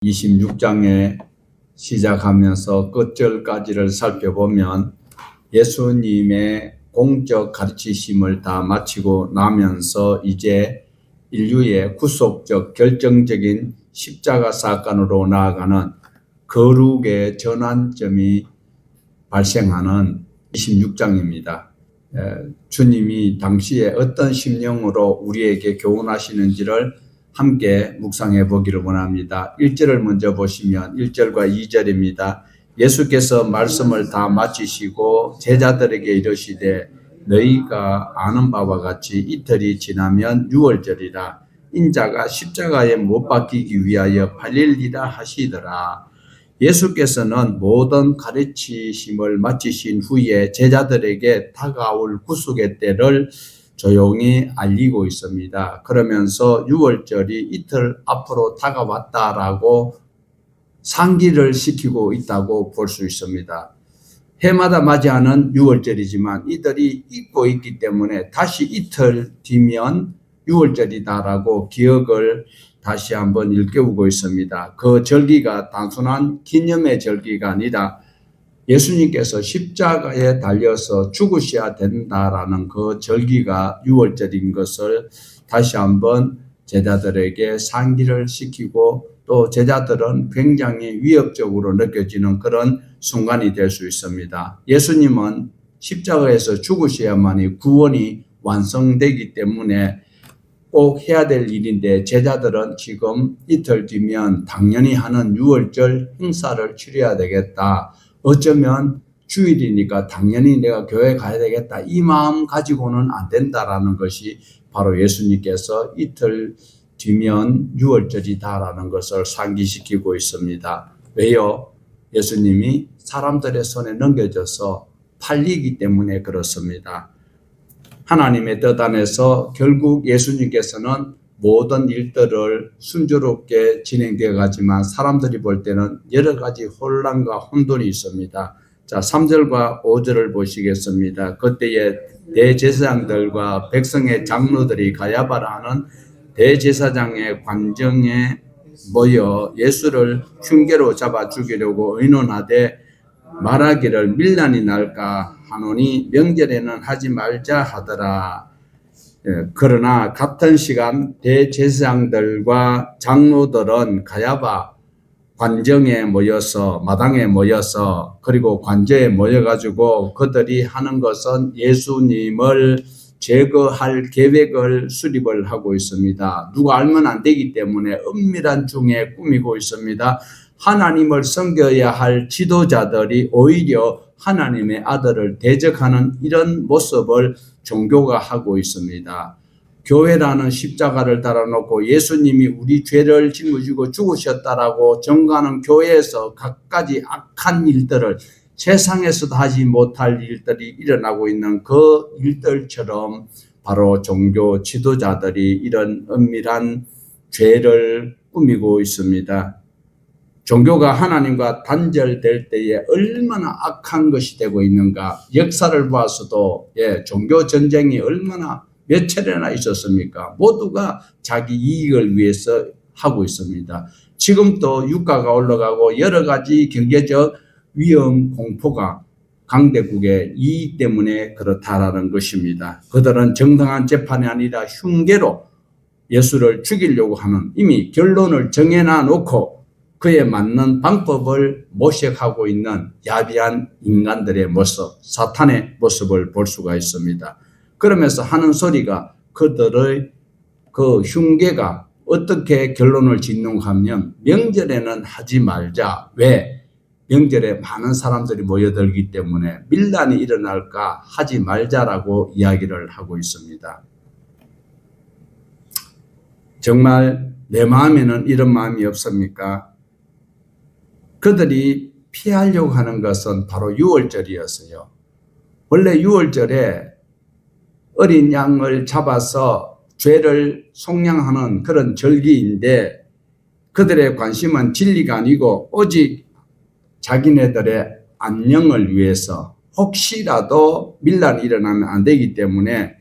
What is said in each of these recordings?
26장에 시작하면서 끝절까지를 살펴보면 예수님의 공적 가르치심을 다 마치고 나면서 이제 인류의 구속적 결정적인 십자가 사건으로 나아가는 거룩의 전환점이 발생하는 26장입니다. 주님이 당시에 어떤 심령으로 우리에게 교훈하시는지를 함께 묵상해 보기를 원합니다. 1절을 먼저 보시면 1절과 2절입니다. 예수께서 말씀을 다 마치시고 제자들에게 이르시되 너희가 아는 바와 같이 이틀이 지나면 유월절이라 인자가 십자가에 못 박히기 위하여 팔릴리라 하시더라. 예수께서는 모든 가르치심을 마치신 후에 제자들에게 다가올 구속의 때를 조용히 알리고 있습니다. 그러면서 유월절이 이틀 앞으로 다가왔다라고 상기를 시키고 있다고 볼 수 있습니다. 해마다 맞이하는 유월절이지만 이들이 잊고 있기 때문에 다시 이틀 뒤면 유월절이다라고 기억을 다시 한번 일깨우고 있습니다. 그 절기가 단순한 기념의 절기가 아니라 예수님께서 십자가에 달려서 죽으셔야 된다라는 그 절기가 유월절인 것을 다시 한번 제자들에게 상기를 시키고 또 제자들은 굉장히 위협적으로 느껴지는 그런 순간이 될 수 있습니다. 예수님은 십자가에서 죽으셔야만이 구원이 완성되기 때문에 꼭 해야 될 일인데 제자들은 지금 이틀 뒤면 당연히 하는 유월절 행사를 치러야 되겠다. 어쩌면 주일이니까 당연히 내가 교회 가야 되겠다. 이 마음 가지고는 안 된다라는 것이 바로 예수님께서 이틀 뒤면 유월절이다라는 것을 상기시키고 있습니다. 왜요? 예수님이 사람들의 손에 넘겨져서 팔리기 때문에 그렇습니다. 하나님의 뜻 안에서 결국 예수님께서는 모든 일들을 순조롭게 진행되어 가지만 사람들이 볼 때는 여러 가지 혼란과 혼돈이 있습니다. 자, 3절과 5절을 보시겠습니다. 그때에 대제사장들과 백성의 장로들이 가야바라 하는 대제사장의 관정에 모여 예수를 흉계로 잡아 죽이려고 의논하되 말하기를 밀란이 날까 하노니 명절에는 하지 말자 하더라. 그러나 같은 시간 대제사장들과 장로들은 가야바 관정에 모여서 마당에 모여서 그리고 관저에 모여가지고 그들이 하는 것은 예수님을 제거할 계획을 수립을 하고 있습니다. 누가 알면 안 되기 때문에 은밀한 중에 꾸미고 있습니다. 하나님을 섬겨야 할 지도자들이 오히려 하나님의 아들을 대적하는 이런 모습을 종교가 하고 있습니다. 교회라는 십자가를 달아놓고 예수님이 우리 죄를 짊어지고 죽으셨다라고 전가하는 교회에서 갖가지 악한 일들을 세상에서도 하지 못할 일들이 일어나고 있는 그 일들처럼 바로 종교 지도자들이 이런 은밀한 죄를 꾸미고 있습니다. 종교가 하나님과 단절될 때에 얼마나 악한 것이 되고 있는가. 역사를 보아서도 종교 전쟁이 얼마나 몇 차례나 있었습니까? 모두가 자기 이익을 위해서 하고 있습니다. 지금도 유가가 올라가고 여러 가지 경제적 위험 공포가 강대국의 이익 때문에 그렇다라는 것입니다. 그들은 정당한 재판이 아니라 흉계로 예수를 죽이려고 하는 이미 결론을 정해놔 놓고 그에 맞는 방법을 모색하고 있는 야비한 인간들의 모습, 사탄의 모습을 볼 수가 있습니다. 그러면서 하는 소리가 그들의 그 흉계가 어떻게 결론을 짓는가 하면 명절에는 하지 말자. 왜? 명절에 많은 사람들이 모여들기 때문에 밀란이 일어날까 하지 말자라고 이야기를 하고 있습니다. 정말 내 마음에는 이런 마음이 없습니까? 그들이 피하려고 하는 것은 바로 유월절이었어요. 원래 유월절에 어린 양을 잡아서 죄를 속량하는 그런 절기인데 그들의 관심은 진리가 아니고 오직 자기네들의 안녕을 위해서 혹시라도 밀란이 일어나면 안 되기 때문에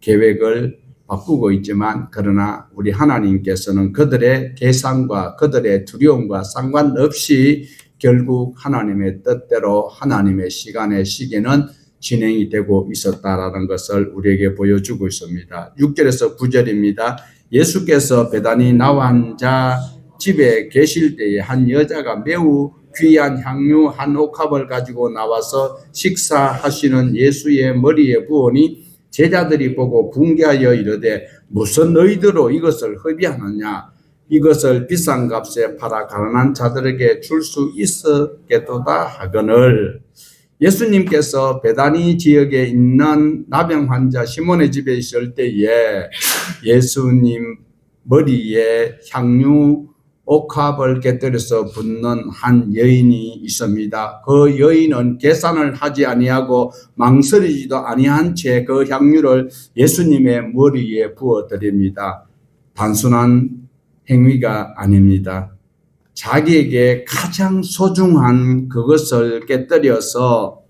계획을 바꾸고 있지만 그러나 우리 하나님께서는 그들의 계산과 그들의 두려움과 상관없이 결국 하나님의 뜻대로 하나님의 시간의 시계는 진행이 되고 있었다라는 것을 우리에게 보여주고 있습니다. 6절에서 9절입니다. 예수께서 베다니 나와 자 집에 계실 때에 한 여자가 매우 귀한 향유 한 옥합을 가지고 나와서 식사하시는 예수의 머리에 부으니 제자들이 보고 분개하여 이르되 무슨 너희들로 이것을 허비하느냐 이것을 비싼 값에 팔아 가난한 자들에게 줄 수 있었겠도다 하거늘. 예수님께서 베다니 지역에 있는 나병 환자 시몬의 집에 있을 때에 예수님 머리에 향유 옥합을 곁들여서 붓는 한 여인이 있습니다. 그 여인은 계산을 하지 아니하고 망설이지도 아니한 채 그 향유를 예수님의 머리에 부어드립니다. 단순한 행위가 아닙니다. 자기에게 가장 소중한 그것을 깨뜨려서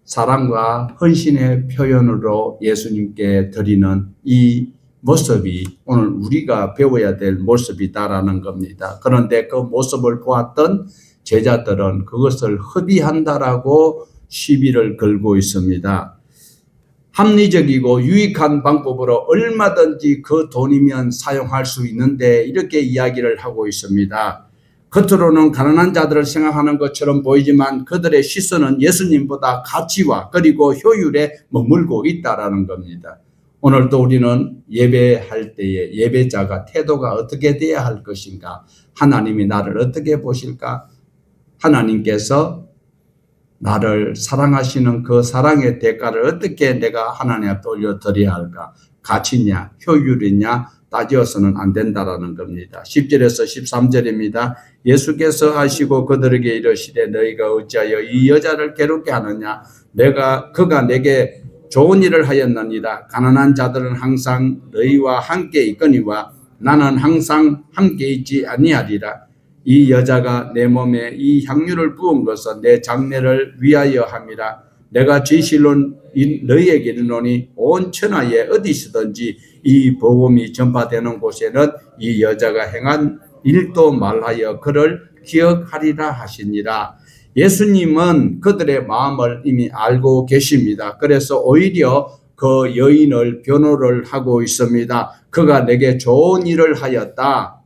사랑과 헌신의 표현으로 예수님께 드리는 이 모습이 오늘 우리가 배워야 될 모습이다라는 겁니다. 그런데 그 모습을 보았던 제자들은 그것을 허비한다라고 시비를 걸고 있습니다. 합리적이고 유익한 방법으로 얼마든지 그 돈이면 사용할 수 있는데 이렇게 이야기를 하고 있습니다. 겉으로는 가난한 자들을 생각하는 것처럼 보이지만 그들의 시선은 예수님보다 가치와 그리고 효율에 머물고 있다라는 겁니다. 오늘도 우리는 예배할 때에 예배자가 태도가 어떻게 돼야 할 것인가? 하나님이 나를 어떻게 보실까? 하나님께서 나를 사랑하시는 그 사랑의 대가를 어떻게 내가 하나님 앞에 올려드려야 할까? 가치냐, 효율이냐 따지어서는 안 된다라는 겁니다. 10절에서 13절입니다. 예수께서 하시고 그들에게 이르시되 너희가 어찌하여 이 여자를 괴롭게 하느냐? 그가 내게 좋은 일을 하였느니라. 가난한 자들은 항상 너희와 함께 있거니와 나는 항상 함께 있지 아니하리라. 이 여자가 내 몸에 이 향유를 부은 것은 내 장례를 위하여 함이라. 내가 진실로 너희에게 이르노니 온 천하에 어디서든지 이 복음이 전파되는 곳에는 이 여자가 행한 일도 말하여 그를 기억하리라 하시니라. 예수님은 그들의 마음을 이미 알고 계십니다. 그래서 오히려 그 여인을 변호를 하고 있습니다. 그가 내게 좋은 일을 하였다.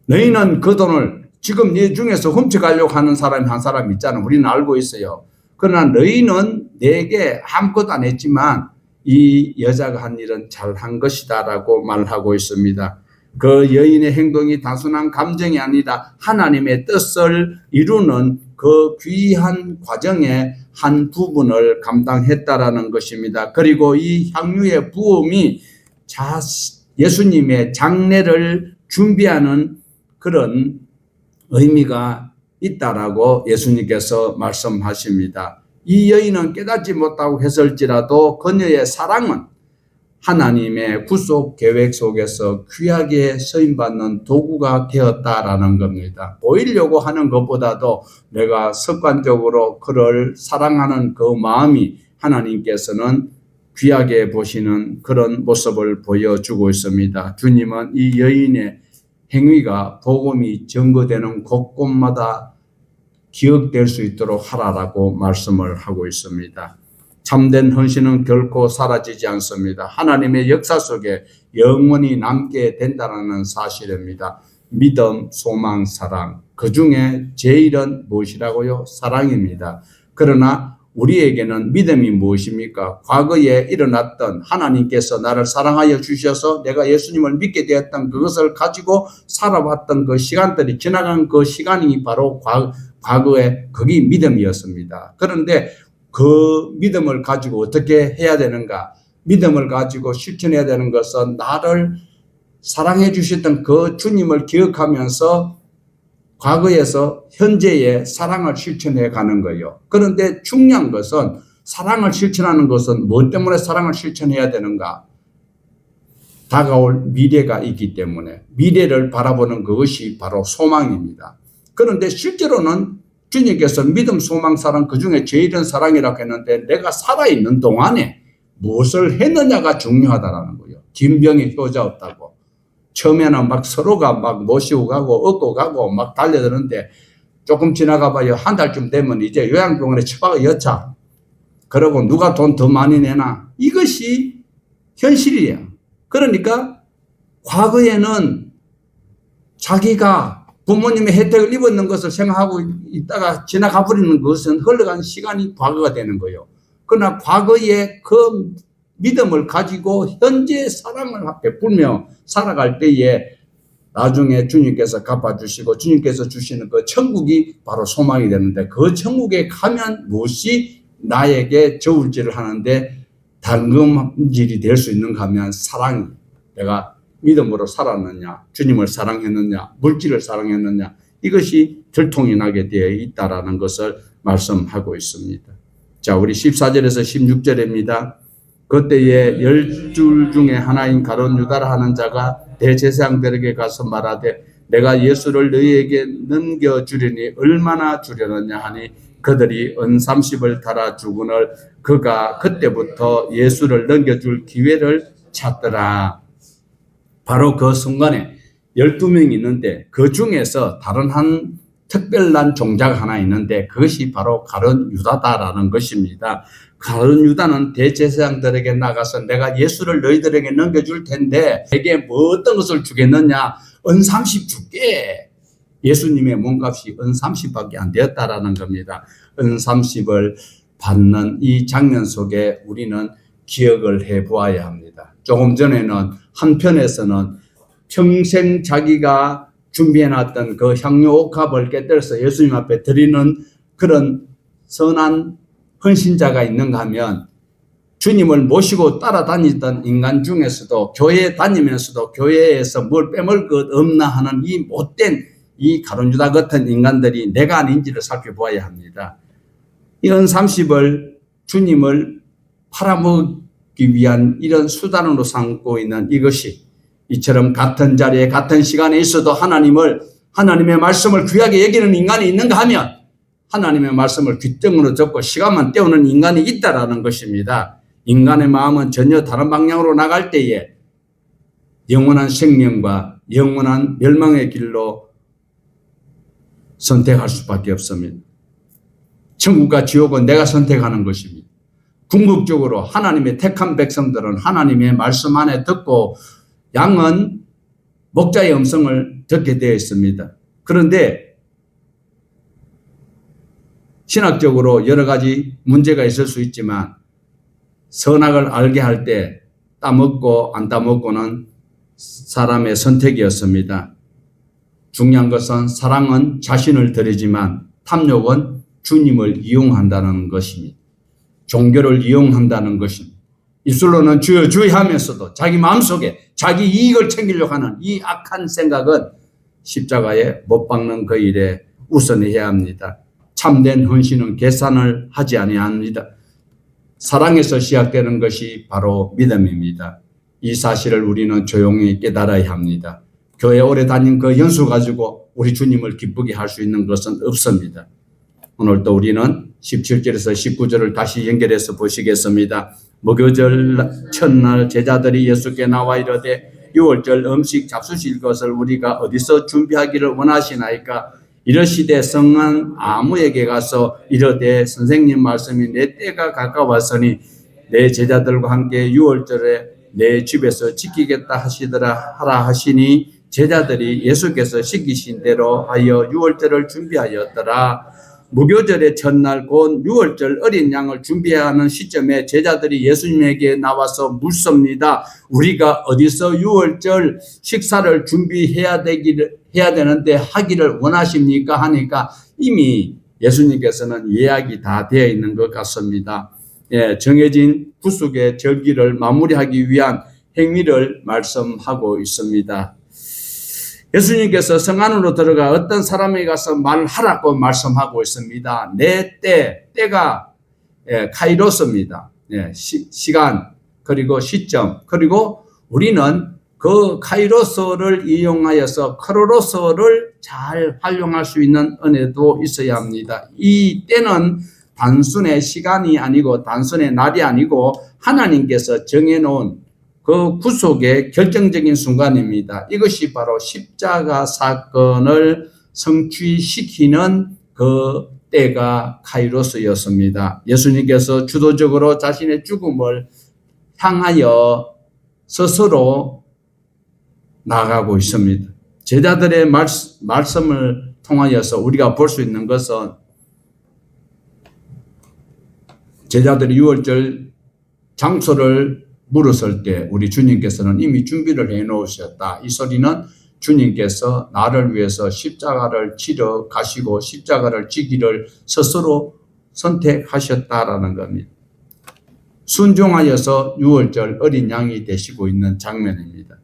너희는 그 돈을 지금 네 중에서 훔쳐가려고 하는 사람이 한 사람 있잖아. 우리는 알고 있어요. 그러나 너희는 내게 아무것도 안 했지만 이 여자가 한 일은 잘한 것이다 라고 말하고 있습니다. 그 여인의 행동이 단순한 감정이 아니라 하나님의 뜻을 이루는 그 귀한 과정의 한 부분을 감당했다라는 것입니다. 그리고 이 향유의 부음이 예수님의 장례를 준비하는 그런 의미가 있다라고 예수님께서 말씀하십니다. 이 여인은 깨닫지 못하고 했을지라도 그녀의 사랑은 하나님의 구속 계획 속에서 귀하게 쓰임받는 도구가 되었다라는 겁니다. 보이려고 하는 것보다도 내가 습관적으로 그를 사랑하는 그 마음이 하나님께서는 귀하게 보시는 그런 모습을 보여주고 있습니다. 주님은 이 여인의 행위가 복음이 증거되는 곳곳마다 기억될 수 있도록 하라라고 말씀을 하고 있습니다. 참된 헌신은 결코 사라지지 않습니다. 하나님의 역사 속에 영원히 남게 된다는 사실입니다. 믿음, 소망, 사랑. 그 중에 제일은 무엇이라고요? 사랑입니다. 그러나 우리에게는 믿음이 무엇입니까? 과거에 일어났던 하나님께서 나를 사랑하여 주셔서 내가 예수님을 믿게 되었던 그것을 가지고 살아왔던 그 시간들이 지나간 그 시간이 바로 과거에 그게 믿음이었습니다. 그런데 그 믿음을 가지고 어떻게 해야 되는가? 믿음을 가지고 실천해야 되는 것은 나를 사랑해 주셨던 그 주님을 기억하면서 과거에서 현재의 사랑을 실천해 가는 거예요. 그런데 중요한 것은 사랑을 실천하는 것은 뭐 때문에 사랑을 실천해야 되는가? 다가올 미래가 있기 때문에 미래를 바라보는 그것이 바로 소망입니다. 그런데 실제로는 주님께서 믿음, 소망, 사랑 그 중에 제일은 사랑이라고 했는데 내가 살아있는 동안에 무엇을 했느냐가 중요하다라는 거예요. 진병이 효자 없다고. 처음에는 막 서로가 막 모시고 가고 얻고 가고 막 달려드는데 조금 지나가 봐요. 한 달쯤 되면 이제 요양병원에 처박아 여차. 그러고 누가 돈 더 많이 내나. 이것이 현실이에요. 그러니까 과거에는 자기가 부모님의 혜택을 입었는 것을 생각하고 있다가 지나가 버리는 것은 흘러간 시간이 과거가 되는 거예요. 그러나 과거의 그 믿음을 가지고 현재 사랑을 베풀며 살아갈 때에 나중에 주님께서 갚아주시고 주님께서 주시는 그 천국이 바로 소망이 되는데, 그 천국에 가면 무엇이 나에게 저울질을 하는데 당금질이 될 수 있는가 하면 사랑. 내가 믿음으로 살았느냐, 주님을 사랑했느냐, 물질을 사랑했느냐, 이것이 들통이 나게 되어 있다라는 것을 말씀하고 있습니다. 자, 우리 14절에서 16절입니다. 그때에 10줄 중에 하나인 가룟 유다라 하는 자가 대제사장들에게 가서 말하되 내가 예수를 너희에게 넘겨주리니 얼마나 주려느냐 하니 그들이 은 30을 달아 주거늘 그가 그때부터 예수를 넘겨줄 기회를 찾더라. 바로 그 순간에 12명이 있는데 그 중에서 다른 한 특별한 종자가 하나 있는데 그것이 바로 가룟 유다다라는 것입니다. 가룟 유다는 대제사장들에게 나가서 내가 예수를 너희들에게 넘겨줄 텐데 내게 뭐 어떤 것을 주겠느냐, 은 30 줄게. 예수님의 몸값이 은 30밖에 안 되었다라는 겁니다. 은 30을 받는 이 장면 속에 우리는 기억을 해보아야 합니다. 조금 전에는 한편에서는 평생 자기가 준비해놨던 그 향유 옥합을 깨뜨려서 예수님 앞에 드리는 그런 선한 헌신자가 있는가 하면, 주님을 모시고 따라다니던 인간 중에서도 교회에 다니면서도 교회에서 뭘 빼먹을 것 없나 하는 이 못된 이 가룟 유다 같은 인간들이 내가 아닌지를 살펴보아야 합니다. 이 은 30을 주님을 팔아먹기 위한 이런 수단으로 삼고 있는 이것이, 이처럼 같은 자리에 같은 시간에 있어도 하나님의 말씀을 귀하게 여기는 인간이 있는가 하면 하나님의 말씀을 귓등으로 접고 시간만 때우는 인간이 있다라는 것입니다. 인간의 마음은 전혀 다른 방향으로 나갈 때에 영원한 생명과 영원한 멸망의 길로 선택할 수밖에 없습니다. 천국과 지옥은 내가 선택하는 것입니다. 궁극적으로 하나님의 택한 백성들은 하나님의 말씀 안에 듣고 양은 목자의 음성을 듣게 되어 있습니다. 그런데 신학적으로 여러 가지 문제가 있을 수 있지만 선악을 알게 할 때 따먹고 안 따먹고는 사람의 선택이었습니다. 중요한 것은 사랑은 자신을 드리지만 탐욕은 주님을 이용한다는 것입니다. 종교를 이용한다는 것입니다. 입술로는 주여 주여 하면서도 자기 마음속에 자기 이익을 챙기려고 하는 이 악한 생각은 십자가에 못 박는 그 일에 우선해야 합니다. 참된 헌신은 계산을 하지 아니합니다. 사랑에서 시작되는 것이 바로 믿음입니다. 이 사실을 우리는 조용히 깨달아야 합니다. 교회 오래 다닌 그 연수 가지고 우리 주님을 기쁘게 할 수 있는 것은 없습니다. 오늘 또 우리는 17절에서 19절을 다시 연결해서 보시겠습니다. 무교절 첫날 제자들이 예수께 나와 이르되 유월절 음식 잡수실 것을 우리가 어디서 준비하기를 원하시나이까? 이러시되 성한 아무에게 가서 이르되 선생님 말씀이 내 때가 가까웠으니 내 제자들과 함께 유월절에 내 집에서 지키겠다 하라 하시니 제자들이 예수께서 시키신 대로 하여 유월절을 준비하였더라. 무교절의 첫날 곧 유월절 어린 양을 준비해야 하는 시점에 제자들이 예수님에게 나와서 묻습니다. 우리가 어디서 유월절 식사를 준비해야 되는데 하기를 원하십니까? 하니까 이미 예수님께서는 예약이 다 되어 있는 것 같습니다. 정해진 구속의 절기를 마무리하기 위한 행위를 말씀하고 있습니다. 예수님께서 성 안으로 들어가 어떤 사람에게 가서 말하라고 말씀하고 있습니다. 내 때가 카이로스입니다. 시간 그리고 시점, 그리고 우리는 그 카이로스를 이용하여서 크로로스를 잘 활용할 수 있는 은혜도 있어야 합니다. 이 때는 단순의 시간이 아니고 단순의 날이 아니고 하나님께서 정해놓은 그 구속의 결정적인 순간입니다. 이것이 바로 십자가 사건을 성취시키는 그 때가 카이로스였습니다. 예수님께서 주도적으로 자신의 죽음을 향하여 스스로 나가고 있습니다. 제자들의 말씀을 통하여서 우리가 볼 수 있는 것은 제자들이 유월절 장소를 물었을 때 우리 주님께서는 이미 준비를 해 놓으셨다. 이 소리는 주님께서 나를 위해서 십자가를 지러 가시고 십자가를 지기를 스스로 선택하셨다라는 겁니다. 순종하여서 유월절 어린 양이 되시고 있는 장면입니다.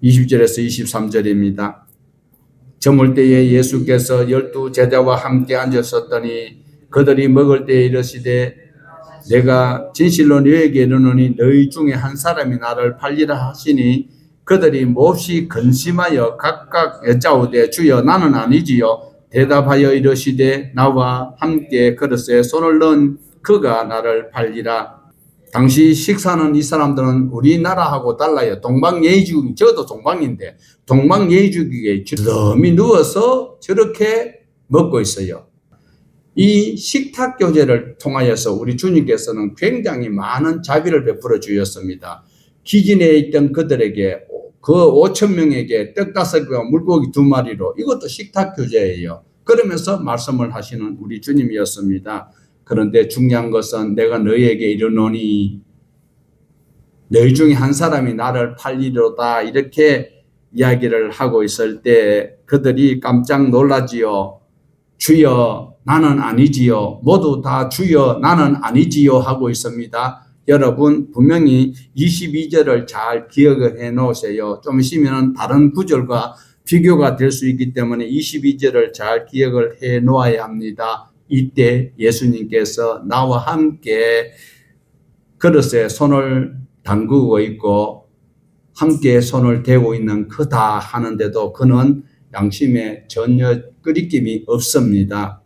20절에서 23절입니다. 저물 때에 예수께서 12 제자와 함께 앉으셨더니 그들이 먹을 때에 이르시되 내가 진실로 너희에게 이르노니 너희 중에 한 사람이 나를 팔리라 하시니 그들이 몹시 근심하여 각각 여짜오되 주여 나는 아니지요. 대답하여 이르시되 나와 함께 그릇에 손을 넣은 그가 나를 팔리라. 당시 식사는 이 사람들은 우리나라하고 달라요. 동방예의주의, 저도 동방인데 동방예의주의에 주름이 누워서 저렇게 먹고 있어요. 이 식탁 교제를 통하여서 우리 주님께서는 굉장히 많은 자비를 베풀어 주셨습니다. 기진에 있던 그들에게 그 5,000명에게 떡 5개와 물고기 2마리로 이것도 식탁 교제예요. 그러면서 말씀을 하시는 우리 주님이었습니다. 그런데 중요한 것은 내가 너희에게 이르노니 너희 중에 한 사람이 나를 팔리로다 이렇게 이야기를 하고 있을 때 그들이 깜짝 놀라지요. 주여 나는 아니지요. 모두 다 주여 나는 아니지요 하고 있습니다. 여러분 분명히 22절을 잘 기억해 놓으세요. 좀 있으면 다른 구절과 비교가 될 수 있기 때문에 22절을 잘 기억을 해 놓아야 합니다. 이때 예수님께서 나와 함께 그릇에 손을 담그고 있고 함께 손을 대고 있는 그다 하는데도 그는 양심에 전혀 끄리낌이 없습니다.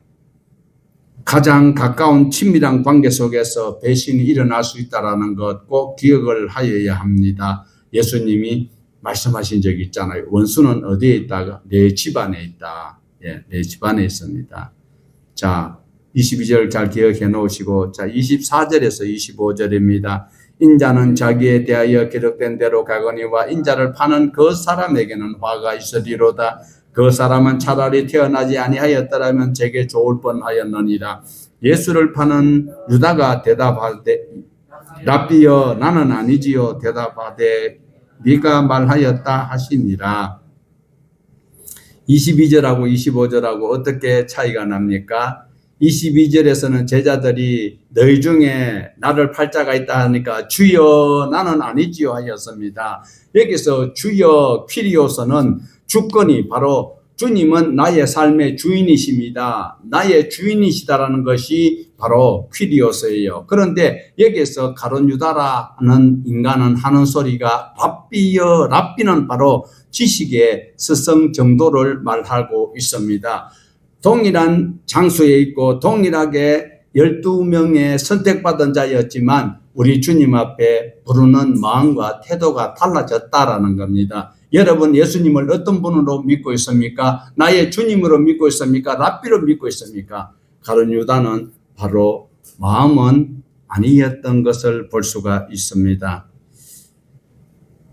가장 가까운 친밀한 관계 속에서 배신이 일어날 수 있다는 것 꼭 기억을 하여야 합니다. 예수님이 말씀하신 적이 있잖아요. 원수는 어디에 있다가 내 집안에 있다. 예, 내 집안에 있습니다. 자, 22절 잘 기억해 놓으시고, 자, 24절에서 25절입니다. 인자는 자기에 대하여 기록된 대로 가거니와 인자를 파는 그 사람에게는 화가 있으리로다. 그 사람은 차라리 태어나지 아니하였더라면 제게 좋을 뻔하였느니라. 예수를 파는 유다가 대답하되 랍비여 나는 아니지요. 대답하되 네가 말하였다 하시니라. 22절하고 25절하고 어떻게 차이가 납니까? 22절에서는 제자들이 너희 중에 나를 팔 자가 있다 하니까 주여 나는 아니지요 하였습니다. 여기서 주여 퀴리오스는 주권이 바로 주님은 나의 삶의 주인이십니다. 나의 주인이시다라는 것이 바로 퀴리오스예요. 그런데 여기서 가룟 유다라는 인간은 하는 소리가 랍비여, 랍비는 바로 지식의 스승 정도를 말하고 있습니다. 동일한 장소에 있고 동일하게 12명의 선택받은 자였지만 우리 주님 앞에 부르는 마음과 태도가 달라졌다라는 겁니다. 여러분 예수님을 어떤 분으로 믿고 있습니까? 나의 주님으로 믿고 있습니까? 랍비로 믿고 있습니까? 가룟 유다는 바로 마음은 아니었던 것을 볼 수가 있습니다.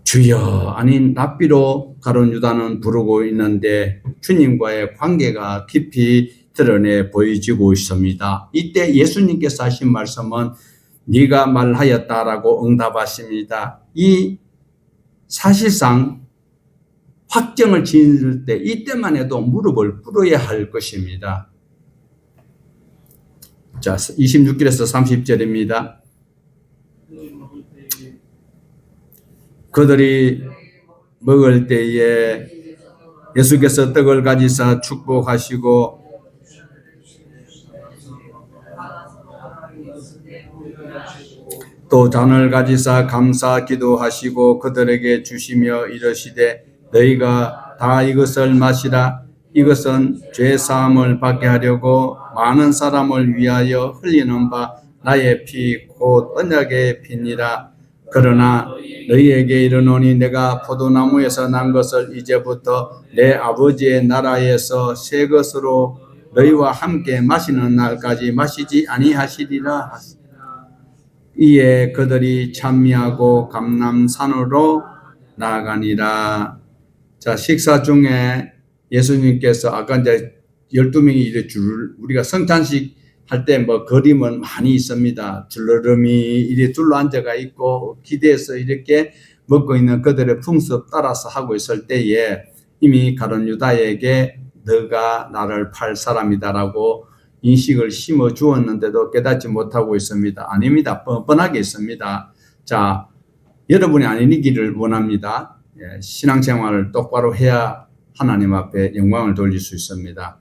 주여 아닌 랍비로 가룟 유다는 부르고 있는데 주님과의 관계가 깊이 드러내 보여지고 있습니다. 이때 예수님께서 하신 말씀은 네가 말하였다라고 응답하십니다. 이 사실상 확정을 지을 때 이때만 해도 무릎을 꿇어야 할 것입니다. 자, 26절에서 30절입니다. 그들이 먹을 때에 예수께서 떡을 가지사 축복하시고 또 잔을 가지사 감사 기도하시고 그들에게 주시며 이르시되 너희가 다 이것을 마시라. 이것은 죄 사함을 받게 하려고 많은 사람을 위하여 흘리는 바 나의 피 곧 언약의 피니라. 그러나 너희에게 이르노니 내가 포도나무에서 난 것을 이제부터 내 아버지의 나라에서 새 것으로 너희와 함께 마시는 날까지 마시지 아니하시리라. 이에 그들이 찬미하고 감람산으로 나아가니라. 자, 식사 중에 예수님께서 아까 이제 12명이 이래 우리가 성찬식 할 때 뭐 그림은 많이 있습니다. 줄러름이 이래 둘러 앉아가 있고 기대해서 이렇게 먹고 있는 그들의 풍습 따라서 하고 있을 때에 이미 가룟 유다에게 너가 나를 팔 사람이다라고 인식을 심어 주었는데도 깨닫지 못하고 있습니다. 아닙니다. 뻔뻔하게 있습니다. 자, 여러분이 아니기를 원합니다. 신앙생활을 똑바로 해야 하나님 앞에 영광을 돌릴 수 있습니다.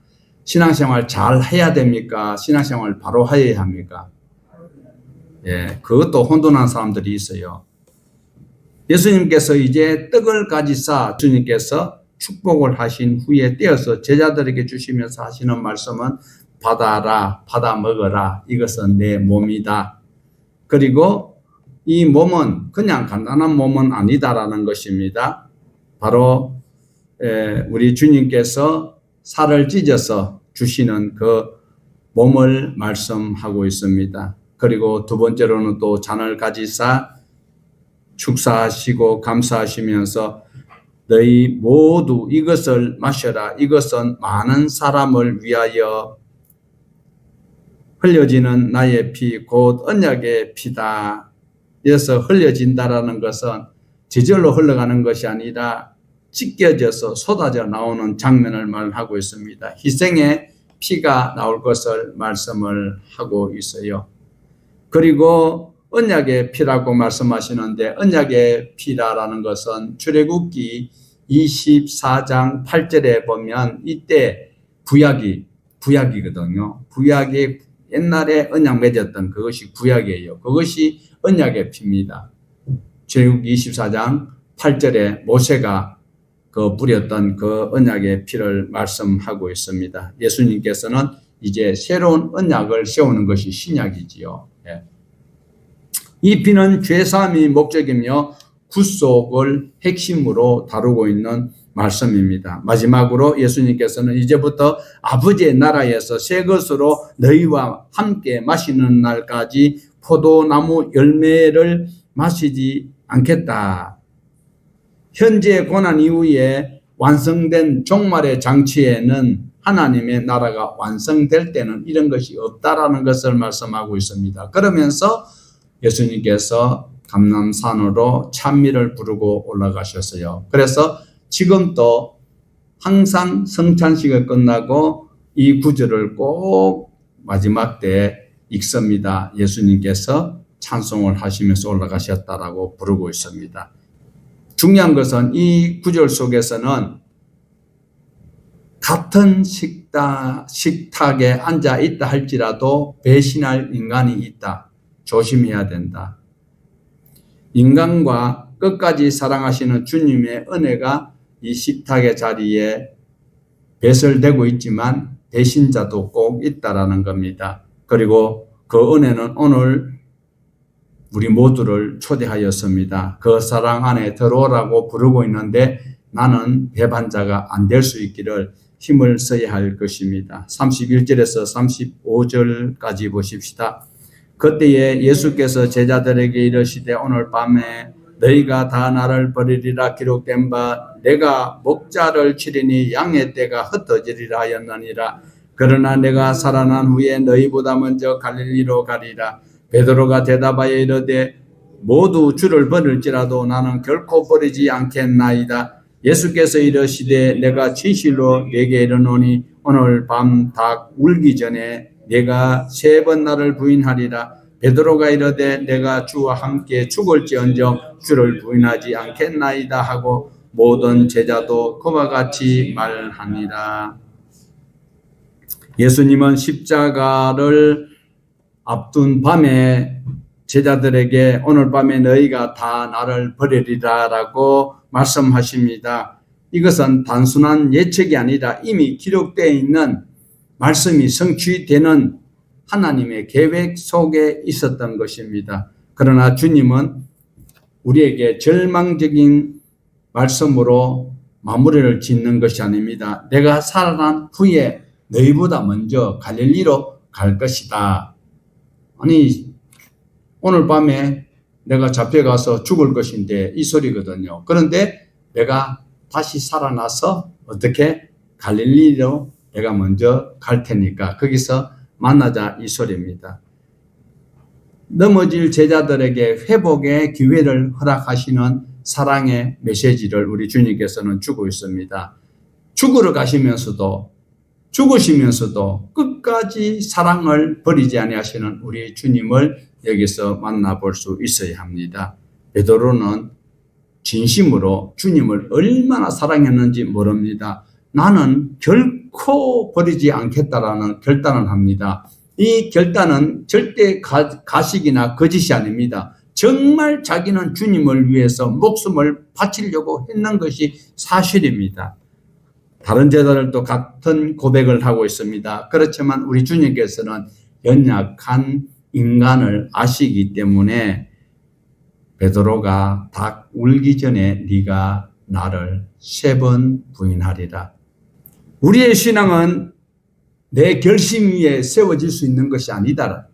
신앙생활 잘 해야 됩니까? 신앙생활 바로 해야 합니까? 그것도 혼돈한 사람들이 있어요. 예수님께서 이제 떡을 가지사 주님께서 축복을 하신 후에 떼어서 제자들에게 주시면서 하시는 말씀은 받아라, 받아 먹어라. 이것은 내 몸이다. 그리고 이 몸은 그냥 간단한 몸은 아니다라는 것입니다. 바로 우리 주님께서 살을 찢어서 주시는 그 몸을 말씀하고 있습니다. 그리고 두 번째로는 또 잔을 가지사 축사하시고 감사하시면서 너희 모두 이것을 마셔라. 이것은 많은 사람을 위하여 흘려지는 나의 피, 곧 언약의 피다. 이어서 흘려진다라는 것은 저절로 흘러가는 것이 아니라 찢겨져서 쏟아져 나오는 장면을 말하고 있습니다. 희생의 피가 나올 것을 말씀을 하고 있어요. 그리고 언약의 피라고 말씀하시는데 언약의 피라는 것은 출애굽기 24장 8절에 보면 이때 구약이거든요. 구약이 옛날에 언약 맺었던 그것이 구약이에요. 그것이 언약의 피입니다. 출애굽기 24장 8절에 모세가 뿌렸던 그 언약의 피를 말씀하고 있습니다. 예수님께서는 이제 새로운 언약을 세우는 것이 신약이지요. 이 피는 죄사함이 목적이며 구속을 핵심으로 다루고 있는 말씀입니다. 마지막으로 예수님께서는 이제부터 아버지의 나라에서 새 것으로 너희와 함께 마시는 날까지 포도나무 열매를 마시지 않겠다. 현재 고난 이후에 완성된 종말의 장치에는 하나님의 나라가 완성될 때는 이런 것이 없다라는 것을 말씀하고 있습니다. 그러면서 예수님께서 감람산으로 찬미를 부르고 올라가셨어요. 그래서 지금도 항상 성찬식을 끝나고 이 구절을 꼭 마지막 때 읽습니다. 예수님께서 찬송을 하시면서 올라가셨다라고 부르고 있습니다. 중요한 것은 이 구절 속에서는 같은 식탁에 앉아 있다 할지라도 배신할 인간이 있다. 조심해야 된다. 인간과 끝까지 사랑하시는 주님의 은혜가 이 식탁의 자리에 배설되고 있지만 배신자도 꼭 있다라는 겁니다. 그리고 그 은혜는 오늘 우리 모두를 초대하였습니다. 그 사랑 안에 들어오라고 부르고 있는데 나는 배반자가 안 될 수 있기를 힘을 써야 할 것입니다. 31절에서 35절까지 보십시다. 그때에 예수께서 제자들에게 이르시되 오늘 밤에 너희가 다 나를 버리리라 기록된 바 내가 목자를 치리니 양의 떼가 흩어지리라 하였느니라. 그러나 내가 살아난 후에 너희보다 먼저 갈릴리로 가리라. 베드로가 대답하여 이르되 모두 주를 버릴지라도 나는 결코 버리지 않겠나이다. 예수께서 이르시되 내가 진실로 네게 이르노니 오늘 밤 닭 울기 전에 네가 3번 나를 부인하리라. 베드로가 이르되 내가 주와 함께 죽을지언정 주를 부인하지 않겠나이다 하고 모든 제자도 그와 같이 말하니라. 예수님은 십자가를 앞둔 밤에 제자들에게 오늘 밤에 너희가 다 나를 버리리라 라고 말씀하십니다. 이것은 단순한 예측이 아니라 이미 기록되어 있는 말씀이 성취되는 하나님의 계획 속에 있었던 것입니다. 그러나 주님은 우리에게 절망적인 말씀으로 마무리를 짓는 것이 아닙니다. 내가 살아난 후에 너희보다 먼저 갈릴리로 갈 것이다. 아니, 오늘 밤에 내가 잡혀가서 죽을 것인데 이 소리거든요. 그런데 내가 다시 살아나서 어떻게 갈릴리로 내가 먼저 갈 테니까 거기서 만나자 이 소리입니다. 넘어질 제자들에게 회복의 기회를 허락하시는 사랑의 메시지를 우리 주님께서는 주고 있습니다. 죽으러 가시면서도 죽으시면서도 끝까지 사랑을 버리지 아니하시는 우리 주님을 여기서 만나볼 수 있어야 합니다. 베드로는 진심으로 주님을 얼마나 사랑했는지 모릅니다. 나는 결코 버리지 않겠다라는 결단을 합니다. 이 결단은 절대 가식이나 거짓이 아닙니다. 정말 자기는 주님을 위해서 목숨을 바치려고 했는 것이 사실입니다. 다른 제자들도 같은 고백을 하고 있습니다. 그렇지만 우리 주님께서는 연약한 인간을 아시기 때문에 베드로가 닭 울기 전에 네가 나를 3번 부인하리라. 우리의 신앙은 내 결심 위에 세워질 수 있는 것이 아니다.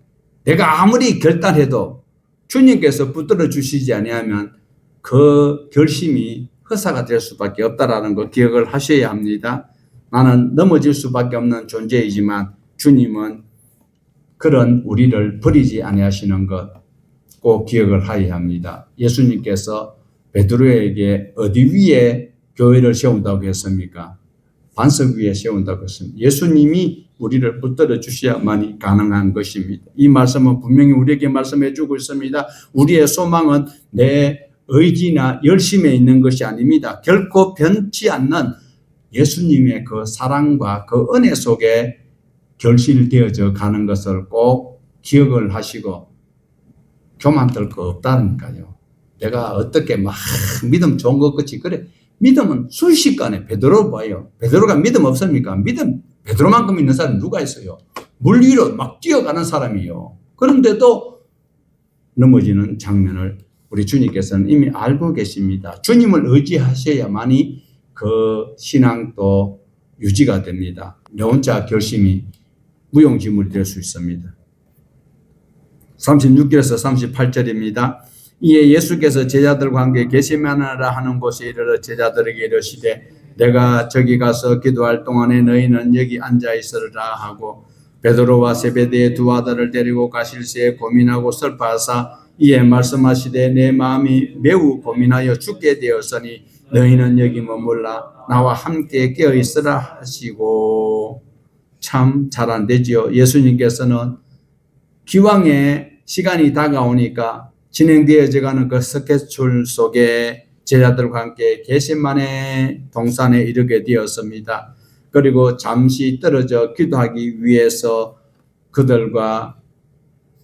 내가 아무리 결단해도 주님께서 붙들어 주시지 아니하면 그 결심이 허사가 될 수밖에 없다라는 거 기억을 하셔야 합니다. 나는 넘어질 수밖에 없는 존재이지만 주님은 그런 우리를 버리지 아니하시는 것 꼭 기억을 하여야 합니다. 예수님께서 베드로에게 어디 위에 교회를 세운다고 했습니까? 반석 위에 세운다고 했습니다. 예수님이 우리를 붙들어 주셔야만이 가능한 것입니다. 이 말씀은 분명히 우리에게 말씀해 주고 있습니다. 우리의 소망은 내 의지나 열심에 있는 것이 아닙니다. 결코 변치 않는 예수님의 그 사랑과 그 은혜 속에 결실되어져 가는 것을 꼭 기억을 하시고 교만될 거 없다니까요. 내가 어떻게 막 믿음 좋은 것 같이 그래. 믿음은 순식간에 베드로 봐요. 베드로가 믿음 없습니까? 믿음 베드로만큼 있는 사람이 누가 있어요? 물 위로 막 뛰어가는 사람이요. 그런데도 넘어지는 장면을 우리 주님께서는 이미 알고 계십니다. 주님을 의지하셔야만이 그 신앙도 유지가 됩니다. 내 혼자 결심이 무용지물이 될 수 있습니다. 36절에서 38절입니다. 이에 예수께서 제자들과 함께 게세마네라 하는 곳에 이르러 제자들에게 이르시되 내가 저기 가서 기도할 동안에 너희는 여기 앉아 있으라 하고 베드로와 세베대의 두 아들을 데리고 가실새에 고민하고 슬퍼하사 이에 말씀하시되 내 마음이 매우 고민하여 죽게 되었으니 너희는 여기 머물라 나와 함께 깨어 있으라 하시고. 참 잘 안 되지요. 예수님께서는 기왕에 시간이 다가오니까 진행되어져가는 그 스케줄 속에 제자들과 함께 게세마네 동산에 이르게 되었습니다. 그리고 잠시 떨어져 기도하기 위해서 그들과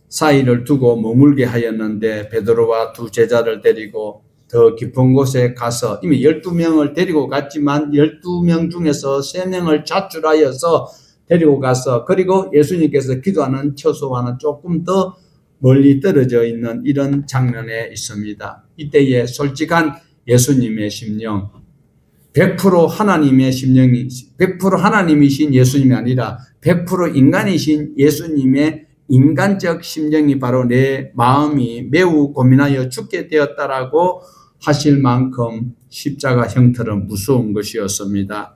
사이를 두고 머물게 하였는데 베드로와 두 제자를 데리고 더 깊은 곳에 가서 이미 12명을 데리고 갔지만 12명 중에서 3명을 자출하여서 데리고 가서 그리고 예수님께서 기도하는 처소와는 조금 더 멀리 떨어져 있는 이런 장면에 있습니다. 이때에 솔직한 예수님의 심령, 100% 하나님의 심령이 100% 하나님이신 예수님이 아니라 100% 인간이신 예수님의 인간적 심령이 바로 내 마음이 매우 고민하여 죽게 되었다라고 하실 만큼 십자가 형틀은 무서운 것이었습니다.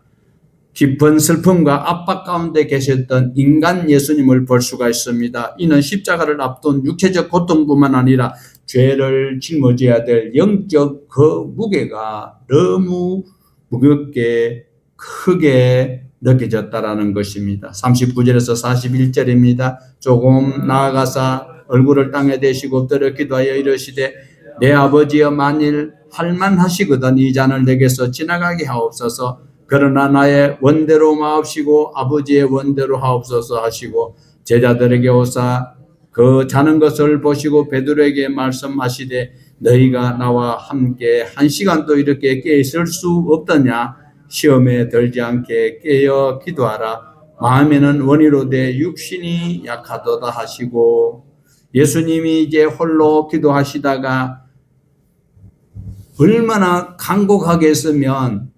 깊은 슬픔과 압박 가운데 계셨던 인간 예수님을 볼 수가 있습니다. 이는 십자가를 앞둔 육체적 고통뿐만 아니라 죄를 짊어져야 될 영적 그 무게가 너무 무겁게 크게 느껴졌다라는 것입니다. 39절에서 41절입니다. 조금 나아가사 얼굴을 땅에 대시고 엎드려 기도하여 이르시되 내 아버지여 만일 할만하시거든 이 잔을 내게서 지나가게 하옵소서. 그러나 나의 원대로 마옵시고 아버지의 원대로 하옵소서 하시고 제자들에게 오사 그 자는 것을 보시고 베드로에게 말씀하시되 너희가 나와 함께 1시간도 이렇게 깨어 있을 수 없더냐. 시험에 들지 않게 깨어 기도하라. 마음에는 원이로되 육신이 약하도다 하시고 예수님이 이제 홀로 기도하시다가 얼마나 간곡하게 했으면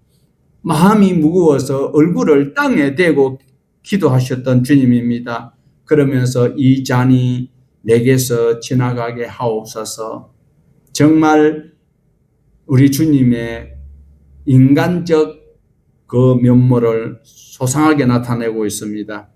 마음이 무거워서 얼굴을 땅에 대고 기도하셨던 주님입니다. 그러면서 이 잔이 내게서 지나가게 하옵소서. 정말 우리 주님의 인간적 그 면모를 소상하게 나타내고 있습니다.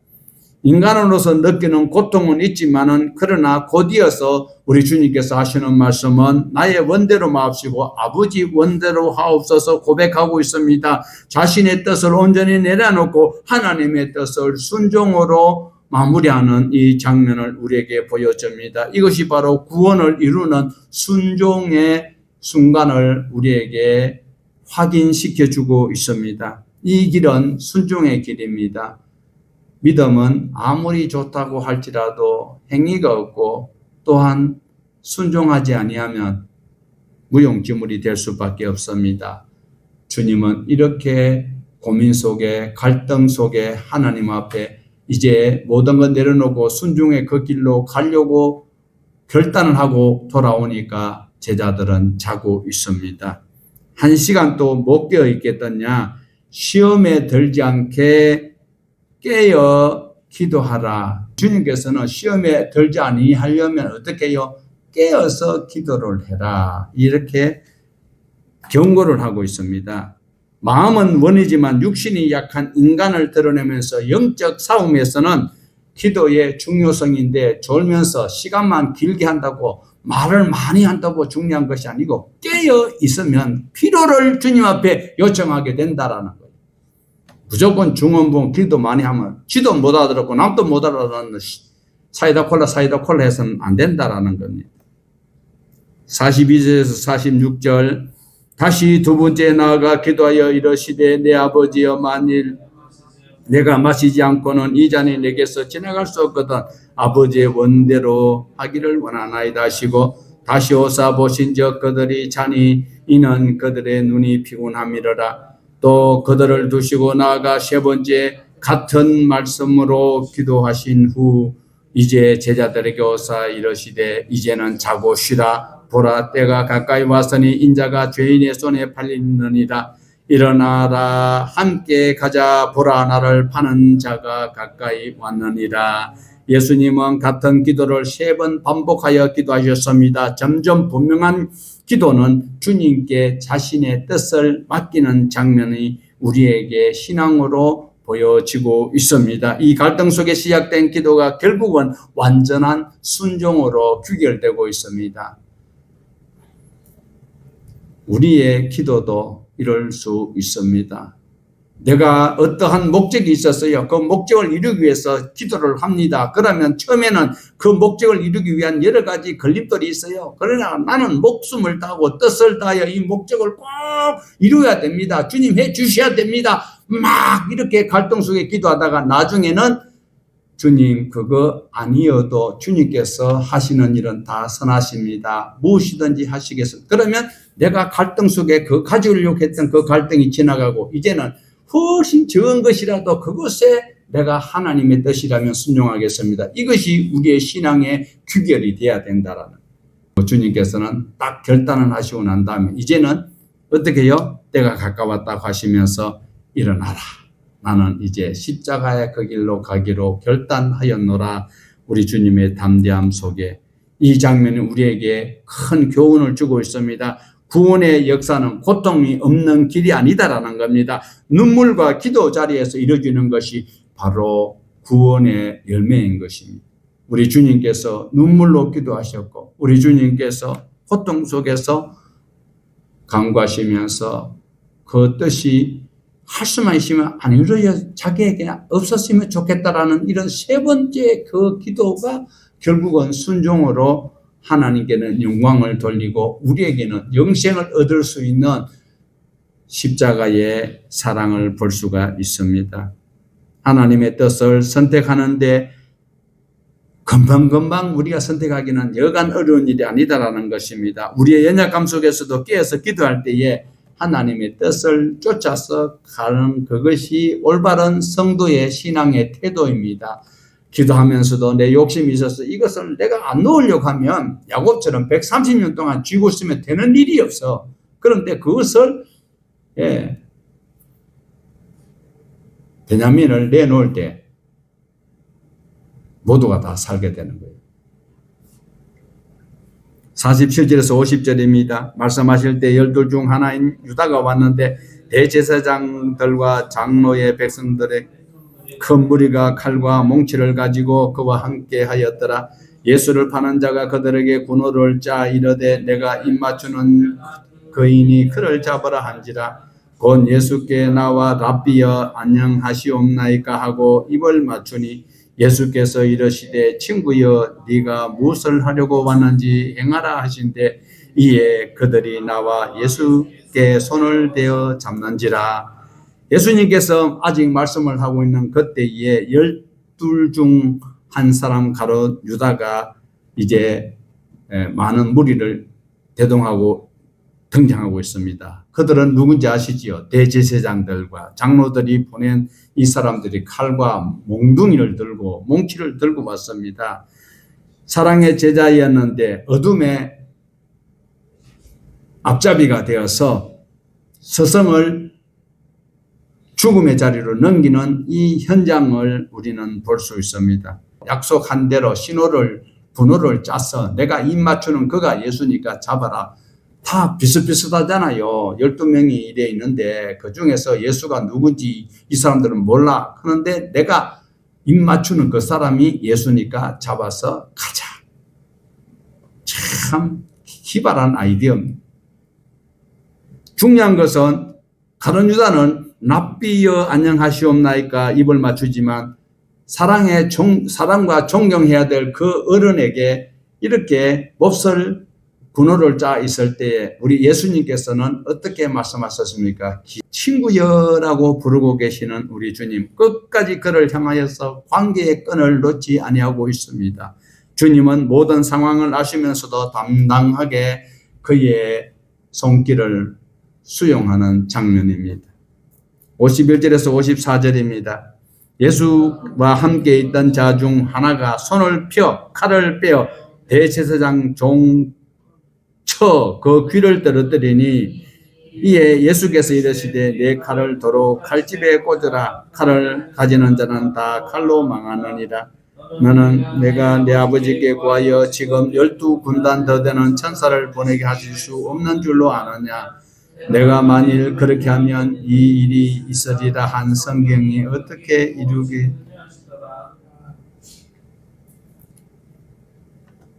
인간으로서 느끼는 고통은 있지만은 그러나 곧이어서 우리 주님께서 하시는 말씀은 나의 원대로 마옵시고 아버지 원대로 하옵소서 고백하고 있습니다. 자신의 뜻을 온전히 내려놓고 하나님의 뜻을 순종으로 마무리하는 이 장면을 우리에게 보여줍니다. 이것이 바로 구원을 이루는 순종의 순간을 우리에게 확인시켜주고 있습니다. 이 길은 순종의 길입니다. 믿음은 아무리 좋다고 할지라도 행위가 없고 또한 순종하지 아니하면 무용지물이 될 수밖에 없습니다. 주님은 이렇게 고민 속에 갈등 속에 하나님 앞에 이제 모든 걸 내려놓고 순종의 그 길로 가려고 결단을 하고 돌아오니까 제자들은 자고 있습니다. 1시간 또 못 깨어 있겠더냐? 시험에 들지 않게 깨어 기도하라. 주님께서는 시험에 들지 아니하려면 어떻게 해요? 깨어서 기도를 해라. 이렇게 경고를 하고 있습니다. 마음은 원이지만 육신이 약한 인간을 드러내면서 영적 싸움에서는 기도의 중요성인데 졸면서 시간만 길게 한다고 말을 많이 한다고 중요한 것이 아니고 깨어 있으면 필요를 주님 앞에 요청하게 된다라는 거예요. 무조건 중언부언 기도 많이 하면 지도 못 알아듣고 남도 못 알아듣는 사이다 콜라 해서는 안 된다라는 겁니다. 42절에서 46절 다시 두 번째 나아가 기도하여 이르시되 내 아버지여 만일 내가 마시지 않고는 이 잔이 내게서 지나갈 수 없거든 아버지의 원대로 하기를 원하나이다 하시고 다시 오사 보신즉 그들이 자니 이는 그들의 눈이 피곤함이로라. 또 그들을 두시고 나아가 세 번째 같은 말씀으로 기도하신 후 이제 제자들에게 오사 이르시되 이제는 자고 쉬라. 보라 때가 가까이 왔으니 인자가 죄인의 손에 팔리느니라. 일어나라 함께 가자. 보라 나를 파는 자가 가까이 왔느니라. 예수님은 같은 기도를 3번 반복하여 기도하셨습니다. 점점 분명한 기도는 주님께 자신의 뜻을 맡기는 장면이 우리에게 신앙으로 보여지고 있습니다. 이 갈등 속에 시작된 기도가 결국은 완전한 순종으로 귀결되고 있습니다. 우리의 기도도 이럴 수 있습니다. 내가 어떠한 목적이 있었어요. 그 목적을 이루기 위해서 기도를 합니다. 그러면 처음에는 그 목적을 이루기 위한 여러 가지 걸림돌이 있어요. 그러나 나는 목숨을 다하고 뜻을 다하여 이 목적을 꼭 이루어야 됩니다. 주님 해 주셔야 됩니다. 막 이렇게 갈등 속에 기도하다가 나중에는 주님 그거 아니어도 주님께서 하시는 일은 다 선하십니다. 무엇이든지 하시겠습니다. 그러면 내가 갈등 속에 그 가지려고 했던 그 갈등이 지나가고 이제는 훨씬 적은 것이라도 그것에 내가 하나님의 뜻이라면 순종하겠습니다. 이것이 우리의 신앙의 규결이 되어야 된다라는 주님께서는 딱 결단을 하시고 난 다음에 이제는 어떻게 해요? 때가 가까웠다고 하시면서 일어나라. 나는 이제 십자가의 그 길로 가기로 결단하였노라. 우리 주님의 담대함 속에 이 장면이 우리에게 큰 교훈을 주고 있습니다. 구원의 역사는 고통이 없는 길이 아니다라는 겁니다. 눈물과 기도 자리에서 이루어지는 것이 바로 구원의 열매인 것입니다. 우리 주님께서 눈물로 기도하셨고 우리 주님께서 고통 속에서 간구하시면서 그 뜻이 할 수만 있으면 안 이루어져 자기에게 없었으면 좋겠다라는 이런 3번째 그 기도가 결국은 순종으로 하나님께는 영광을 돌리고 우리에게는 영생을 얻을 수 있는 십자가의 사랑을 볼 수가 있습니다. 하나님의 뜻을 선택하는데 금방금방 우리가 선택하기는 여간 어려운 일이 아니다라는 것입니다. 우리의 연약함 속에서도 깨어서 기도할 때에 하나님의 뜻을 쫓아서 가는 그것이 올바른 성도의 신앙의 태도입니다. 기도하면서도 내 욕심이 있어서 이것을 내가 안 놓으려고 하면 야곱처럼 130년 동안 쥐고 있으면 되는 일이 없어. 그런데 그것을 베냐민을 내놓을 때 모두가 다 살게 되는 거예요. 47절에서 50절입니다. 말씀하실 때 12 중 하나인 유다가 왔는데 대제사장들과 장로의 백성들의 큰 무리가 칼과 몽치를 가지고 그와 함께 하였더라. 예수를 파는 자가 그들에게 군호를 짜 이르되 내가 입맞추는 거인이 그를 잡으라 한지라. 곧 예수께 나와 랍비여 안녕하시옵나이까 하고 입을 맞추니 예수께서 이르시되 친구여 네가 무엇을 하려고 왔는지 행하라 하신대. 이에 그들이 나와 예수께 손을 대어 잡는지라. 예수님께서 아직 말씀을 하고 있는 그때에 12 중 한 사람 가롯 유다가 이제 많은 무리를 대동하고 등장하고 있습니다. 그들은 누군지 아시지요? 대제사장들과 장로들이 보낸 이 사람들이 칼과 몽둥이를 들고 몽치를 들고 왔습니다. 사랑의 제자였는데 어둠의 앞잡이가 되어서 스승을 죽음의 자리로 넘기는 이 현장을 우리는 볼 수 있습니다. 약속한 대로 분호를 짜서 내가 입 맞추는 그가 예수니까 잡아라. 다 비슷비슷하잖아요. 12명이 이래 있는데 그 중에서 예수가 누군지 이 사람들은 몰라. 그런데 내가 입 맞추는 그 사람이 예수니까 잡아서 가자. 참 기발한 아이디어입니다. 중요한 것은 가룟 유다는 랍비여 안녕하시옵나이까 입을 맞추지만 사랑과 존경해야 될 그 어른에게 이렇게 몹쓸 군호를 짜 있을 때에 우리 예수님께서는 어떻게 말씀하셨습니까? 친구여라고 부르고 계시는 우리 주님 끝까지 그를 향하여서 관계의 끈을 놓지 아니하고 있습니다. 주님은 모든 상황을 아시면서도 담당하게 그의 손길을 수용하는 장면입니다. 51절에서 54절입니다. 예수와 함께 있던 자 중 하나가 손을 펴 칼을 빼어 대제사장 종 쳐 그 귀를 떨어뜨리니 이에 예수께서 이르시되 내 칼을 도로 칼집에 꽂으라. 칼을 가지는 자는 다 칼로 망하느니라. 너는 내가 내 아버지께 구하여 지금 12군단 더 되는 천사를 보내게 하실 수 없는 줄로 아느냐. 내가 만일 그렇게 하면 이 일이 있으리라 한 성경이 어떻게 이루게.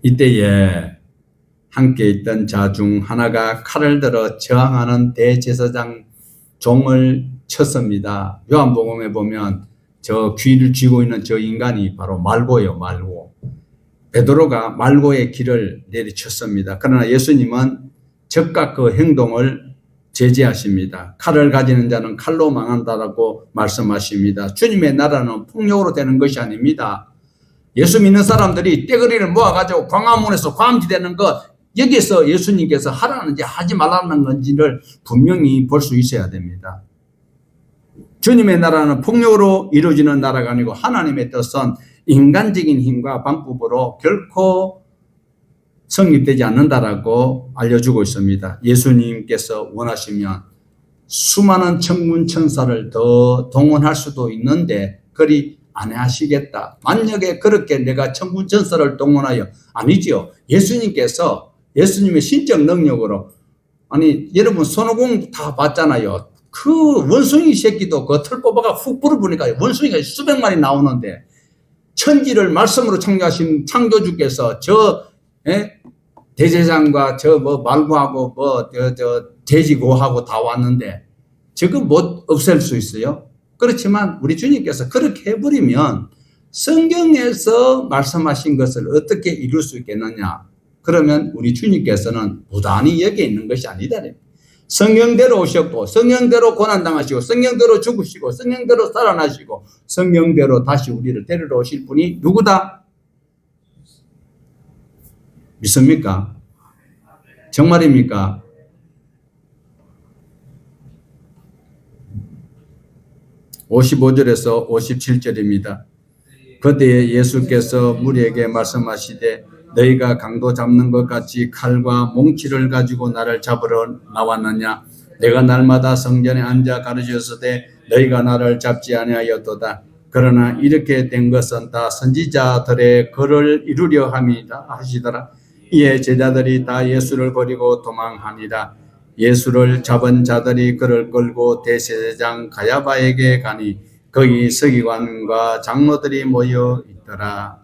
이때에 함께 있던 자 중 하나가 칼을 들어 저항하는 대제사장 종을 쳤습니다. 요한복음에 보면 저 귀를 쥐고 있는 저 인간이 바로 말고예요. 말고. 베드로가 말고의 길을 내리쳤습니다. 그러나 예수님은 즉각 그 행동을 제지하십니다. 칼을 가지는 자는 칼로 망한다라고 말씀하십니다. 주님의 나라는 폭력으로 되는 것이 아닙니다. 예수 믿는 사람들이 떼거리를 모아가지고 광화문에서 광지되는 것, 여기서 예수님께서 하라는지 하지 말라는 건지를 분명히 볼 수 있어야 됩니다. 주님의 나라는 폭력으로 이루어지는 나라가 아니고 하나님의 뜻은 인간적인 힘과 방법으로 결코 성립되지 않는다라고 알려주고 있습니다. 예수님께서 원하시면 수많은 천군 천사를 더 동원할 수도 있는데 그리 안 하시겠다. 만약에 그렇게 내가 천군 천사를 동원하여 아니지요. 예수님께서 예수님의 신적 능력으로 아니 여러분 손오공 다 봤잖아요. 그 원숭이 새끼도 그 털 뽑아가 훅 불어보니까 원숭이가 수백 마리 나오는데 천지를 말씀으로 창조하신 창조주께서 대제사장과 말고하고 돼지고하고 다 왔는데 저거 못 없앨 수 있어요? 그렇지만 우리 주님께서 그렇게 해버리면 성경에서 말씀하신 것을 어떻게 이룰 수 있겠느냐? 그러면 우리 주님께서는 무단히 여기에 있는 것이 아니다. 성경대로 오셨고 성경대로 고난당하시고 성경대로 죽으시고 성경대로 살아나시고 성경대로 다시 우리를 데리러 오실 분이 누구다? 믿습니까? 정말입니까? (55절에서 57절입니다) 그때에 예수께서 무리에게 말씀하시되 너희가 강도 잡는 것 같이 칼과 몽치를 가지고 나를 잡으러 나왔느냐? 내가 날마다 성전에 앉아 가르쳤으되 너희가 나를 잡지 아니하였도다. 그러나 이렇게 된 것은 다 선지자들의 글을 이루려 함이라 하시더라. 이에 제자들이 다 예수를 버리고 도망하니라. 예수를 잡은 자들이 그를 끌고 대제사장 가야바에게 가니 거기 서기관과 장로들이 모여 있더라.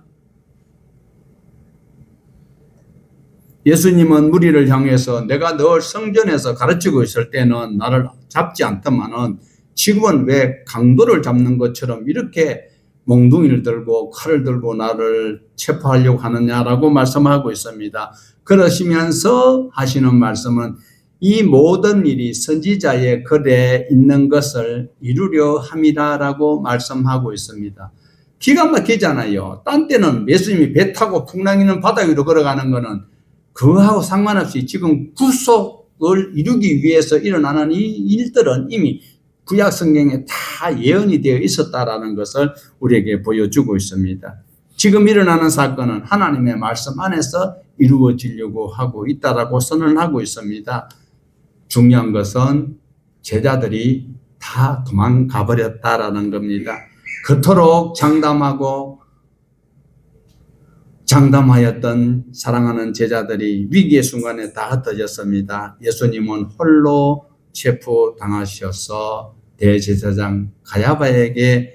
예수님은 무리를 향해서 내가 늘 성전에서 가르치고 있을 때는 나를 잡지 않더만은 지금은 왜 강도를 잡는 것처럼 이렇게 몽둥이를 들고 칼을 들고 나를 체포하려고 하느냐라고 말씀하고 있습니다. 그러시면서 하시는 말씀은 이 모든 일이 선지자의 글에 있는 것을 이루려 함이라라고 말씀하고 있습니다. 기가 막히잖아요. 딴 때는 예수님이 배 타고 풍랑이는 바다 위로 걸어가는 거는 그거하고 상관없이 지금 구속을 이루기 위해서 일어나는 이 일들은 이미 구약 성경에 다 예언이 되어 있었다라는 것을 우리에게 보여주고 있습니다. 지금 일어나는 사건은 하나님의 말씀 안에서 이루어지려고 하고 있다라고 선언하고 있습니다. 중요한 것은 제자들이 다 도망가 버렸다라는 겁니다. 그토록 장담하였던 사랑하는 제자들이 위기의 순간에 다 흩어졌습니다. 예수님은 홀로 체포당하셔서 대제사장 가야바에게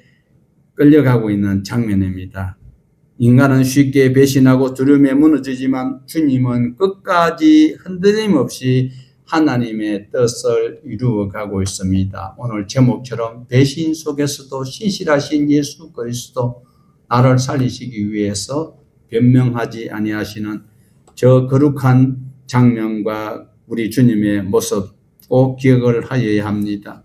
끌려가고 있는 장면입니다. 인간은 쉽게 배신하고 두려움에 무너지지만 주님은 끝까지 흔들림 없이 하나님의 뜻을 이루어가고 있습니다. 오늘 제목처럼 배신 속에서도 신실하신 예수 그리스도 나를 살리시기 위해서 변명하지 아니하시는 저 거룩한 장면과 우리 주님의 모습 꼭 기억을 하여야 합니다.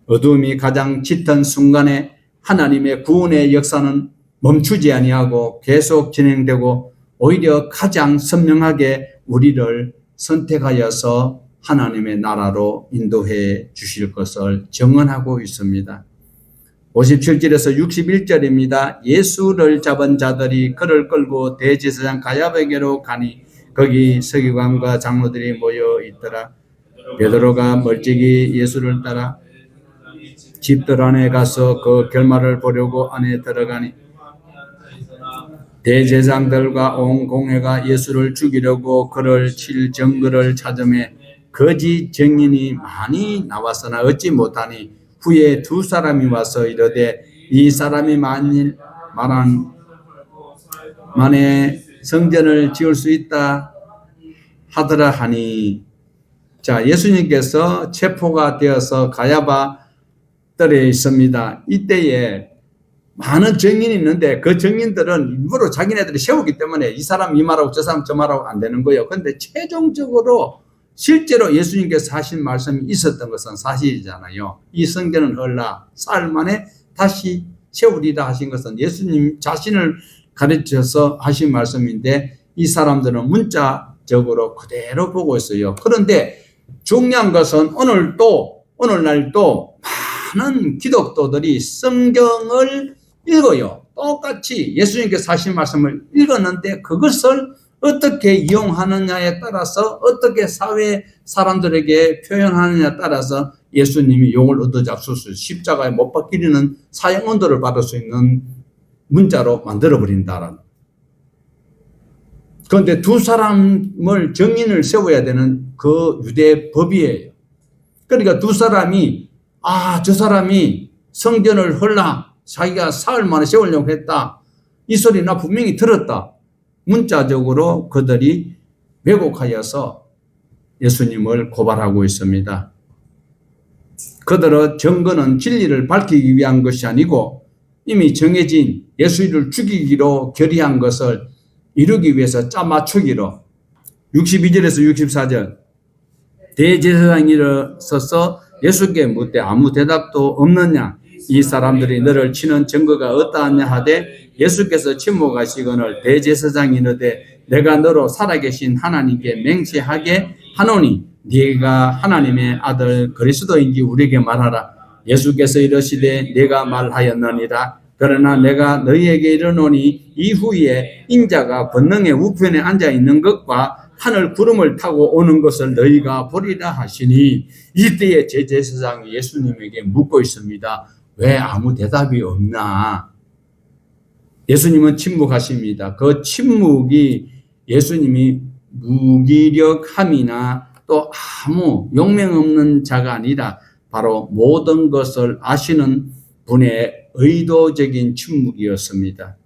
어둠이 가장 짙은 순간에 하나님의 구원의 역사는 멈추지 아니하고 계속 진행되고 오히려 가장 선명하게 우리를 선택하여서 하나님의 나라로 인도해 주실 것을 증언하고 있습니다. 57절에서 61절입니다. 예수를 잡은 자들이 그를 끌고 대제사장 가야바에게로 가니 거기 서기관과 장로들이 모여 있더라. 베드로가 멀찍이 예수를 따라 집들 안에 가서 그 결말을 보려고 안에 들어가니 대제사장들과 온 공회가 예수를 죽이려고 그를 칠 증거를 찾으매 거짓 증인이 많이 나왔으나 얻지 못하니 후에 두 사람이 와서 이르되 이 사람이 만일 말한 만에 성전을 지을 수 있다 하더라 하니. 자, 예수님께서 체포가 되어서 가야바 뜰에 있습니다. 이때에 많은 증인이 있는데 그 증인들은 일부러 자기네들이 세우기 때문에 이 사람 이 말하고 저 사람 저 말하고 안 되는 거예요. 그런데 최종적으로 실제로 예수님께서 하신 말씀이 있었던 것은 사실이잖아요. 이 성전은 헐라 사흘 만에 다시 세우리라 하신 것은 예수님 자신을 가르쳐서 하신 말씀인데 이 사람들은 문자적으로 그대로 보고 있어요. 그런데 중요한 것은 오늘날도 많은 기독도들이 성경을 읽어요. 똑같이 예수님께서 하신 말씀을 읽었는데 그것을 어떻게 이용하느냐에 따라서 어떻게 사회 사람들에게 표현하느냐에 따라서 예수님이 용을 얻어잡수 수 십자가에 못 박히는 사형 언도를 받을 수 있는 문자로 만들어버린다라는. 그런데 두 사람을 증인을 세워야 되는 그 유대 법이에요. 그러니까 두 사람이 저 사람이 성전을 헐라 자기가 사흘 만에 세우려고 했다. 이 소리 나 분명히 들었다. 문자적으로 그들이 왜곡하여서 예수님을 고발하고 있습니다. 그들의 증거는 진리를 밝히기 위한 것이 아니고 이미 정해진 예수를 죽이기로 결의한 것을 이루기 위해서 짜맞추기로. 62절에서 64절 대제사장이 일어서서 예수께 묻되 아무 대답도 없느냐. 이 사람들이 너를 치는 증거가 어떠하냐 하되 예수께서 침묵하시거늘 대제사장이 이르되 내가 너로 살아계신 하나님께 맹세하게 하노니 네가 하나님의 아들 그리스도인지 우리에게 말하라. 예수께서 이르시되 내가 말하였느니라. 그러나 내가 너희에게 이르노니 이후에 인자가 권능의 우편에 앉아 있는 것과 하늘 구름을 타고 오는 것을 너희가 보리라 하시니, 이때에 제제사장이 예수님에게 묻고 있습니다. 왜 아무 대답이 없나? 예수님은 침묵하십니다. 그 침묵이 예수님이 무기력함이나 또 아무 용맹 없는 자가 아니라 바로 모든 것을 아시는 분의 의도적인 침묵이었습니다.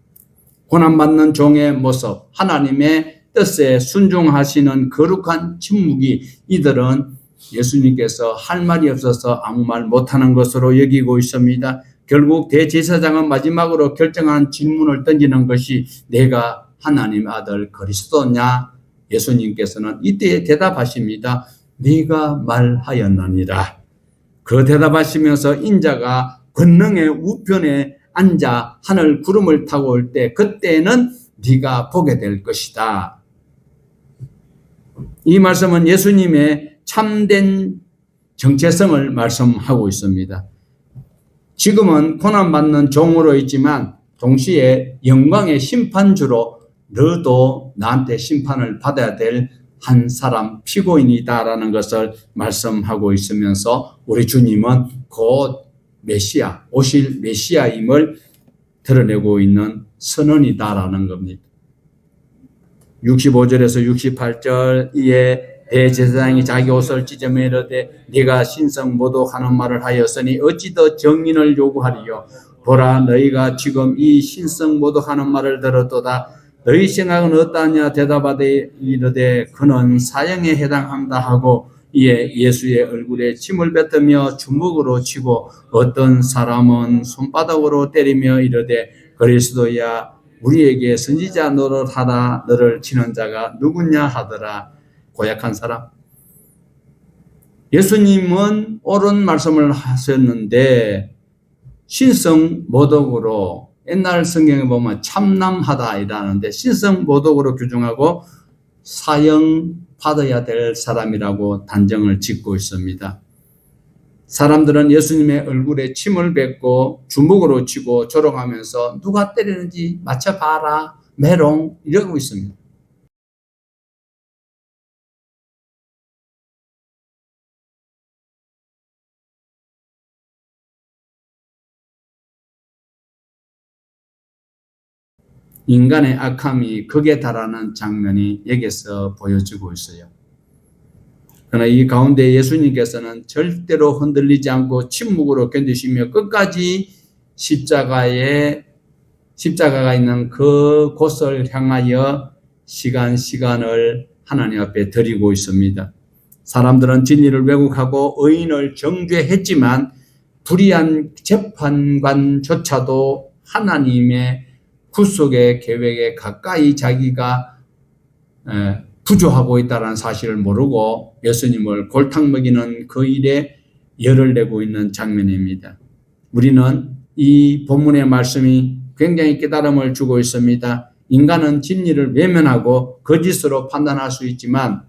고난받는 종의 모습, 하나님의 뜻에 순종하시는 거룩한 침묵이 이들은 예수님께서 할 말이 없어서 아무 말 못하는 것으로 여기고 있습니다. 결국 대제사장은 마지막으로 결정한 질문을 던지는 것이 내가 하나님 아들 그리스도냐? 예수님께서는 이때 대답하십니다. 네가 말하였느니라. 그 대답하시면서 인자가 권능의 우편에 앉아 하늘 구름을 타고 올 때 그때는 네가 보게 될 것이다. 이 말씀은 예수님의 참된 정체성을 말씀하고 있습니다. 지금은 고난받는 종으로 있지만 동시에 영광의 심판주로 너도 나한테 심판을 받아야 될 한 사람 피고인이다라는 것을 말씀하고 있으면서 우리 주님은 곧 메시아, 오실 메시아임을 드러내고 있는 선언이다라는 겁니다. 65절에서 68절 이에 대제사장이 자기 옷을 찢으며 이르되 네가 신성 모독하는 말을 하였으니 어찌 더 증인을 요구하리요. 보라 너희가 지금 이 신성 모독하는 말을 들었도다. 너희 생각은 어떠하냐 대답하되 이르되 그는 사형에 해당한다 하고 이에 예수의 얼굴에 침을 뱉으며 주먹으로 치고 어떤 사람은 손바닥으로 때리며 이르되 그리스도야 우리에게 선지자 노릇하라. 너를 치는 자가 누구냐 하더라. 고약한 사람. 예수님은 옳은 말씀을 하셨는데 신성 모독으로 옛날 성경에 보면 참남하다 이라는데 신성 모독으로 규정하고 사형 받아야 될 사람이라고 단정을 짓고 있습니다. 사람들은 예수님의 얼굴에 침을 뱉고 주먹으로 치고 조롱하면서 누가 때리는지 맞춰봐라 메롱 이러고 있습니다. 인간의 악함이 극에 달하는 장면이 여기서 보여지고 있어요. 그러나 이 가운데 예수님께서는 절대로 흔들리지 않고 침묵으로 견디시며 끝까지 십자가가 있는 그 곳을 향하여 시간을 하나님 앞에 드리고 있습니다. 사람들은 진리를 왜곡하고 의인을 정죄했지만 불의한 재판관조차도 하나님의 구속의 계획에 가까이 자기가 부조하고 있다는 사실을 모르고 예수님을 골탕 먹이는 그 일에 열을 내고 있는 장면입니다. 우리는 이 본문의 말씀이 굉장히 깨달음을 주고 있습니다. 인간은 진리를 외면하고 거짓으로 판단할 수 있지만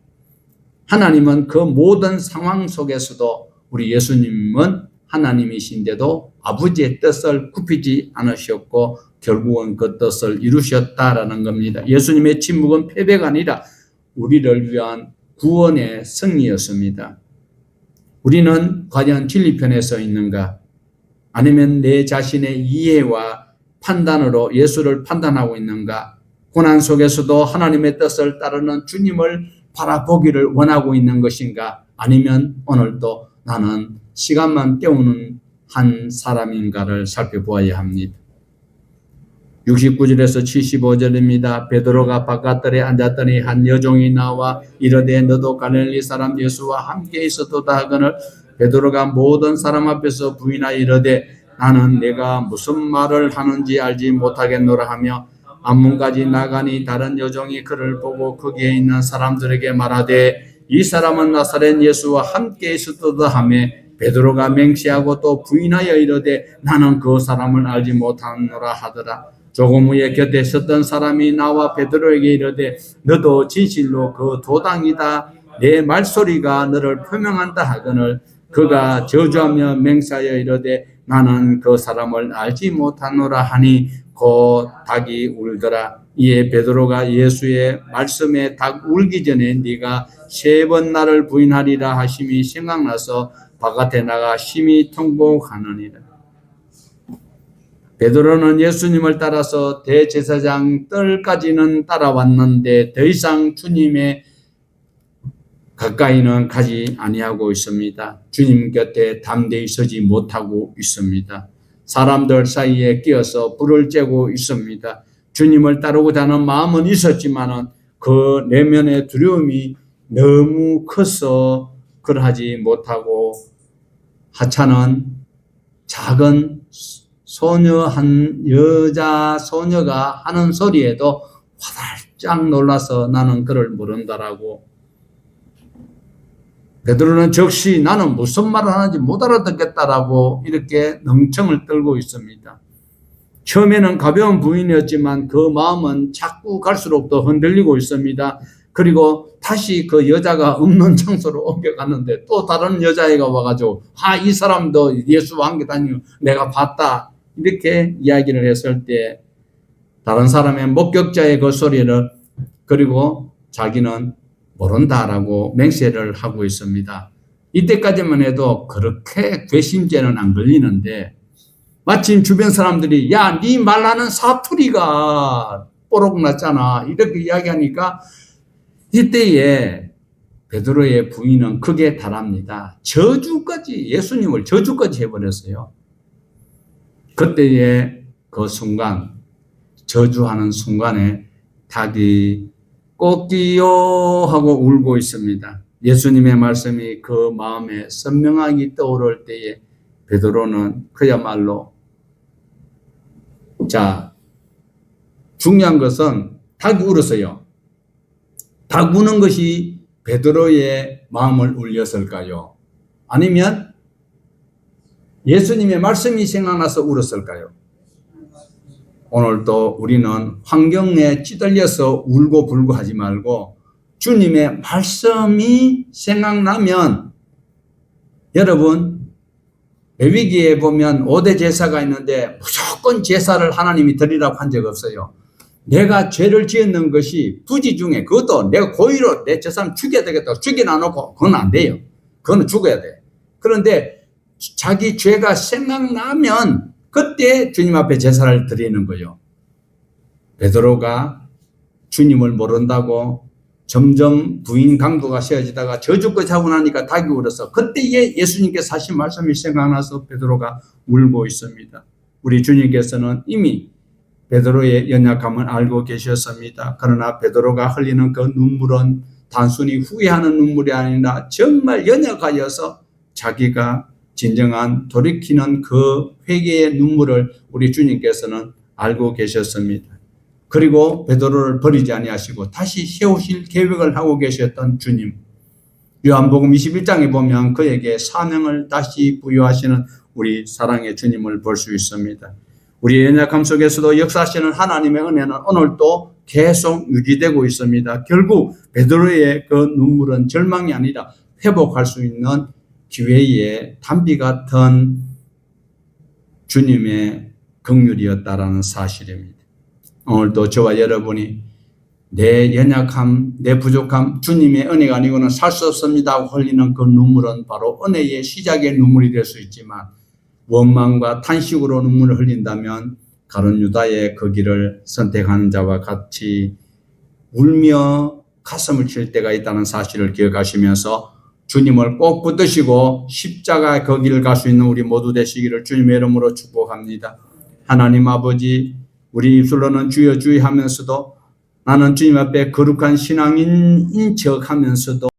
하나님은 그 모든 상황 속에서도 우리 예수님은 하나님이신데도 아버지의 뜻을 굽히지 않으셨고 결국은 그 뜻을 이루셨다라는 겁니다. 예수님의 침묵은 패배가 아니라 우리를 위한 구원의 승리였습니다. 우리는 과연 진리편에 서 있는가? 아니면 내 자신의 이해와 판단으로 예수를 판단하고 있는가? 고난 속에서도 하나님의 뜻을 따르는 주님을 바라보기를 원하고 있는 것인가? 아니면 오늘도 나는 시간만 때우는 한 사람인가를 살펴보아야 합니다. 69절에서 75절입니다. 베드로가 바깥들에 앉았더니 한 여종이 나와 이르되 너도 갈릴리 사람 예수와 함께 있었도다 하거늘 베드로가 모든 사람 앞에서 부인하여 이르되 나는 내가 무슨 말을 하는지 알지 못하겠노라 하며 앞문까지 나가니 다른 여종이 그를 보고 거기에 있는 사람들에게 말하되 이 사람은 나사렛 예수와 함께 있었도다 하며 베드로가 맹세하고 또 부인하여 이르되 나는 그 사람을 알지 못하노라 하더라. 조금 후에 곁에 섰던 사람이 나와 베드로에게 이르되 너도 진실로 그 도당이다. 내 말소리가 너를 표명한다 하거늘 그가 저주하며 맹세하여 이르되 나는 그 사람을 알지 못하노라 하니 곧 닭이 울더라. 이에 베드로가 예수의 말씀에 닭 울기 전에 네가 3번 나를 부인하리라 하심이 생각나서 바깥에 나가 심히 통곡하느니라. 베드로는 예수님을 따라서 대제사장 뜰까지는 따라왔는데 더 이상 주님의 가까이는 가지 아니하고 있습니다. 주님 곁에 담대히 서지 못하고 있습니다. 사람들 사이에 끼어서 불을 쬐고 있습니다. 주님을 따르고자 하는 마음은 있었지만 그 내면의 두려움이 너무 커서 그러하지 못하고 하찮은 작은 여자 소녀가 하는 소리에도 화들짝 놀라서 나는 그를 모른다라고. 베드로는 즉시 나는 무슨 말을 하는지 못 알아듣겠다라고 이렇게 능청을 떨고 있습니다. 처음에는 가벼운 부인이었지만 그 마음은 자꾸 갈수록 더 흔들리고 있습니다. 그리고 다시 그 여자가 없는 장소로 옮겨갔는데 또 다른 여자애가 와가지고 이 사람도 예수와 함께 다니고 내가 봤다 이렇게 이야기를 했을 때 다른 사람의 목격자의 그 소리를 그리고 자기는 모른다라고 맹세를 하고 있습니다. 이때까지만 해도 그렇게 괘씸죄는 안 걸리는데 마침 주변 사람들이 야, 네 말하는 사투리가 뽀록 났잖아 이렇게 이야기하니까 이때에 베드로의 부인은 크게 달합니다. 예수님을 저주까지 해버렸어요. 그때의 그 순간 저주하는 순간에 닭이 꼭지요 하고 울고 있습니다. 예수님의 말씀이 그 마음에 선명하게 떠오를 때에 베드로는 그야말로 중요한 것은 닭이 울었어요. 닭 우는 것이 베드로의 마음을 울렸을까요? 아니면 예수님의 말씀이 생각나서 울었을까요? 오늘도 우리는 환경에 찌들려서 울고 불고 하지 말고 주님의 말씀이 생각나면 여러분 레위기에 보면 5대 제사가 있는데 무조건 제사를 하나님이 드리라고 한 적 없어요. 내가 죄를 지었는 것이 부지 중에 그것도 내가 고의로 저 사람 죽여야 되겠다 죽여놔 놓고 그건 안 돼요. 그건 죽어야 돼. 그런데 자기 죄가 생각나면 그때 주님 앞에 제사를 드리는 거예요. 베드로가 주님을 모른다고 점점 부인 강도가 세워지다가 저주까지 하고 나니까 닭이 울어서 그때에 예수님께서 하신 말씀이 생각나서 베드로가 울고 있습니다. 우리 주님께서는 이미 베드로의 연약함을 알고 계셨습니다. 그러나 베드로가 흘리는 그 눈물은 단순히 후회하는 눈물이 아니라 정말 연약하여서 자기가 진정한 돌이키는 그 회개의 눈물을 우리 주님께서는 알고 계셨습니다. 그리고 베드로를 버리지 아니하시고 다시 세우실 계획을 하고 계셨던 주님. 요한복음 21장에 보면 그에게 사명을 다시 부여하시는 우리 사랑의 주님을 볼 수 있습니다. 우리의 연약함 속에서도 역사하시는 하나님의 은혜는 오늘도 계속 유지되고 있습니다. 결국 베드로의 그 눈물은 절망이 아니라 회복할 수 있는 기회의 단비 같은 주님의 긍휼이었다라는 사실입니다. 오늘도 저와 여러분이 내 연약함, 내 부족함, 주님의 은혜가 아니고는 살 수 없습니다 하고 흘리는 그 눈물은 바로 은혜의 시작의 눈물이 될 수 있지만 원망과 탄식으로 눈물을 흘린다면 가룟 유다의 그 길을 선택하는 자와 같이 울며 가슴을 칠 때가 있다는 사실을 기억하시면서 주님을 꼭 붙드시고 십자가의 그 길을 갈 수 있는 우리 모두 되시기를 주님의 이름으로 축복합니다. 하나님 아버지, 우리 입술로는 주여 주여 하면서도 나는 주님 앞에 거룩한 신앙인인 척 하면서도